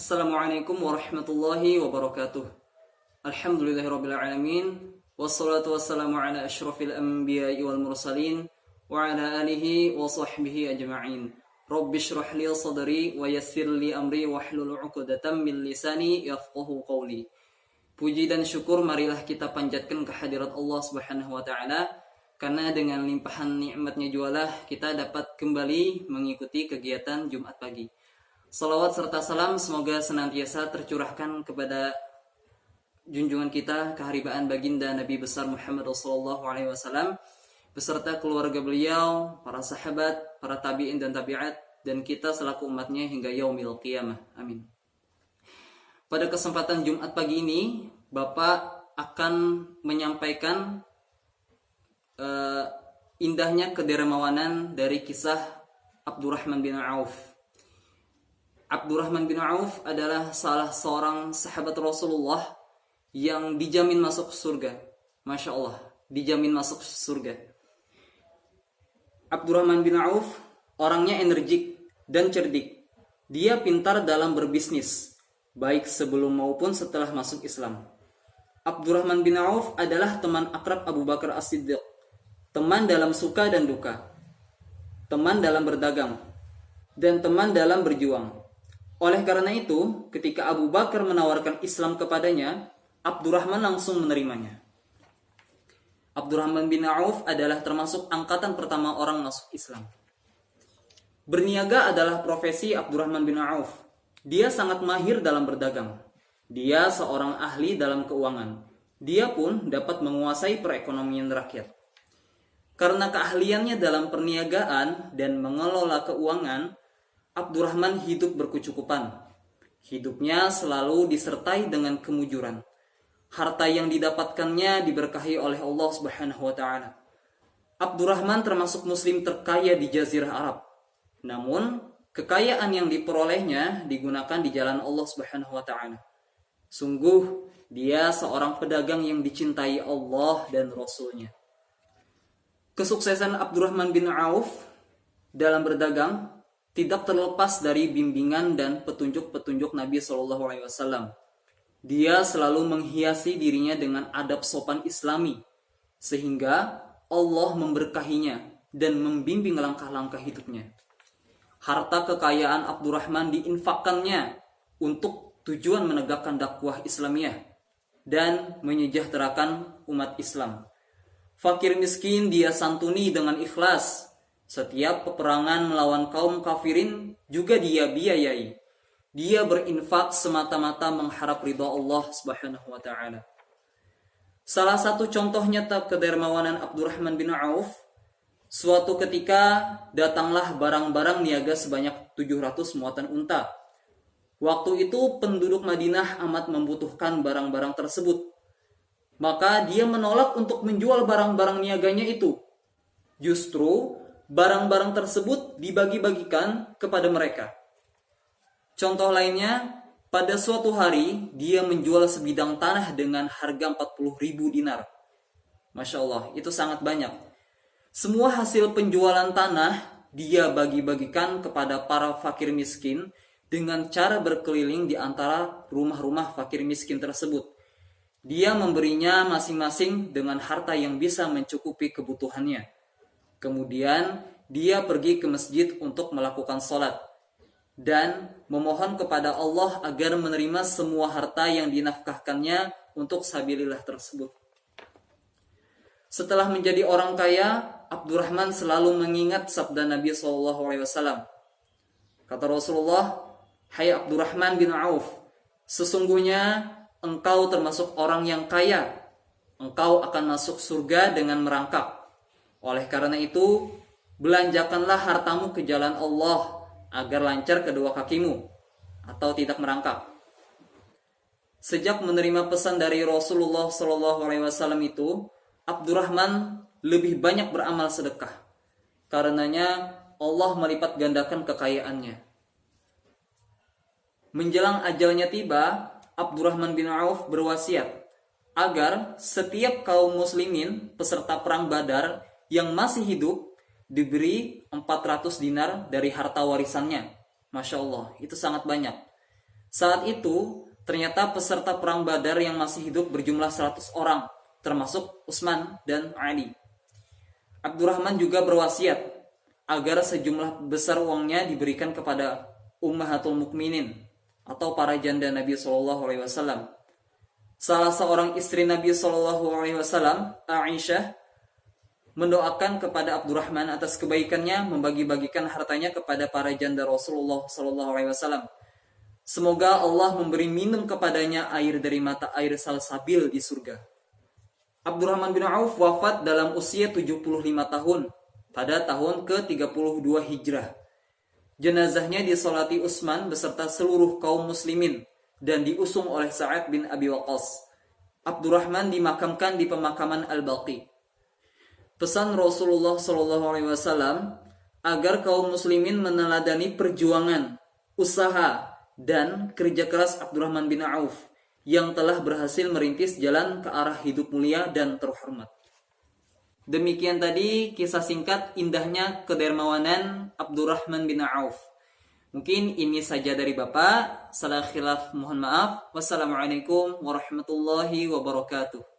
Assalamualaikum warahmatullahi wabarakatuh. Alhamdulillahirabbil alamin wassalatu wassalamu ala asyrafil anbiya'i wal mursalin wa ala alihi wa sahbihi ajma'in. Rabbi shrah li sadri wa yassir li amri wahlul 'uqdatam min lisani yafqahu qawli. Puji dan syukur marilah kita panjatkan kehadirat Allah Subhanahu wa taala, karena dengan limpahan nikmatnya jualah kita dapat kembali mengikuti kegiatan Jumat pagi. Salawat serta salam semoga senantiasa tercurahkan kepada junjungan kita, keharibaan baginda Nabi besar Muhammad SAW beserta keluarga beliau, para sahabat, para tabi'in dan tabi'at, dan kita selaku umatnya hingga yaumil qiyamah. Amin. Pada kesempatan Jumat pagi ini, Bapak akan menyampaikan indahnya kedermawanan dari kisah Abdurrahman bin Auf. Abdurrahman bin Auf adalah salah seorang sahabat Rasulullah yang dijamin masuk surga. Masya Allah, dijamin masuk surga. Abdurrahman bin Auf orangnya energik dan cerdik. Dia pintar dalam berbisnis, baik sebelum maupun setelah masuk Islam. Abdurrahman bin Auf adalah teman akrab Abu Bakar As-Siddiq, teman dalam suka dan duka, teman dalam berdagang, dan teman dalam berjuang. Oleh karena itu, ketika Abu Bakar menawarkan Islam kepadanya, Abdurrahman langsung menerimanya. Abdurrahman bin Auf adalah termasuk angkatan pertama orang masuk Islam. Berniaga adalah profesi Abdurrahman bin Auf. Dia sangat mahir dalam berdagang. Dia seorang ahli dalam keuangan. Dia pun dapat menguasai perekonomian rakyat. Karena keahliannya dalam perniagaan dan mengelola keuangan, Abdurrahman hidup berkecukupan. Hidupnya selalu disertai dengan kemujuran. Harta yang didapatkannya diberkahi oleh Allah Subhanahu wa taala. Abdurrahman termasuk muslim terkaya di Jazirah Arab. Namun, kekayaan yang diperolehnya digunakan di jalan Allah Subhanahu wa taala. Sungguh, dia seorang pedagang yang dicintai Allah dan Rasul-Nya. Kesuksesan Abdurrahman bin Auf dalam berdagang tidak terlepas dari bimbingan dan petunjuk-petunjuk Nabi SAW. Dia selalu menghiasi dirinya dengan adab sopan Islami, sehingga Allah memberkahinya dan membimbing langkah-langkah hidupnya. Harta kekayaan Abdurrahman diinfakkannya untuk tujuan menegakkan dakwah Islamiyah dan menyejahterakan umat Islam. Fakir miskin dia santuni dengan ikhlas. Setiap peperangan melawan kaum kafirin juga dia biayai. Dia berinfak semata-mata mengharap ridha Allah Subhanahu wa taala. Salah satu contoh nyata kedermawanan Abdurrahman bin Auf, suatu ketika datanglah barang-barang niaga sebanyak 700 muatan unta. Waktu itu penduduk Madinah amat membutuhkan barang-barang tersebut. Maka dia menolak untuk menjual barang-barang niaganya itu. Justru barang-barang tersebut dibagi-bagikan kepada mereka. Contoh lainnya, pada suatu hari dia menjual sebidang tanah dengan harga 40.000 dinar. Masya Allah, itu sangat banyak. Semua hasil penjualan tanah dia bagi-bagikan kepada para fakir miskin dengan cara berkeliling di antara rumah-rumah fakir miskin tersebut. Dia memberinya masing-masing dengan harta yang bisa mencukupi kebutuhannya. Kemudian dia pergi ke masjid untuk melakukan sholat dan memohon kepada Allah agar menerima semua harta yang dinafkahkannya untuk sabilillah tersebut. Setelah menjadi orang kaya, Abdurrahman selalu mengingat sabda Nabi SAW. Kata Rasulullah, "Hai Abdurrahman bin Auf, sesungguhnya engkau termasuk orang yang kaya. Engkau akan masuk surga dengan merangkak. Oleh karena itu, belanjakanlah hartamu ke jalan Allah agar lancar kedua kakimu atau tidak merangkak." Sejak menerima pesan dari Rasulullah SAW itu, Abdurrahman lebih banyak beramal sedekah. Karenanya Allah melipat gandakan kekayaannya. Menjelang ajalnya tiba, Abdurrahman bin Auf berwasiat agar setiap kaum muslimin peserta perang Badar yang masih hidup diberi 400 dinar dari harta warisannya. Masya Allah, itu sangat banyak. Saat itu, ternyata peserta perang Badar yang masih hidup berjumlah 100 orang, termasuk Utsman dan Ali. Abdurrahman juga berwasiat agar sejumlah besar uangnya diberikan kepada Ummahatul Mukminin atau para janda Nabi Shallallahu Alaihi Wasallam. Salah seorang istri Nabi Shallallahu Alaihi Wasallam, Aisyah, mendoakan kepada Abdurrahman atas kebaikannya membagi-bagikan hartanya kepada para janda Rasulullah Shallallahu Alaihi Wasallam. Semoga Allah memberi minum kepadanya air dari mata air salsabil di surga. Abdurrahman bin Auf wafat dalam usia 75 tahun pada tahun ke-32 Hijrah. Jenazahnya disolati Utsman beserta seluruh kaum muslimin dan diusung oleh Sa'ad bin Abi Waqqas. Abdurrahman dimakamkan di pemakaman Al-Baqi. Pesan Rasulullah SAW agar kaum muslimin meneladani perjuangan, usaha, dan kerja keras Abdurrahman bin Auf yang telah berhasil merintis jalan ke arah hidup mulia dan terhormat. Demikian tadi kisah singkat indahnya kedermawanan Abdurrahman bin Auf. Mungkin ini saja dari Bapak. Salah khilaf mohon maaf. Wassalamualaikum warahmatullahi wabarakatuh.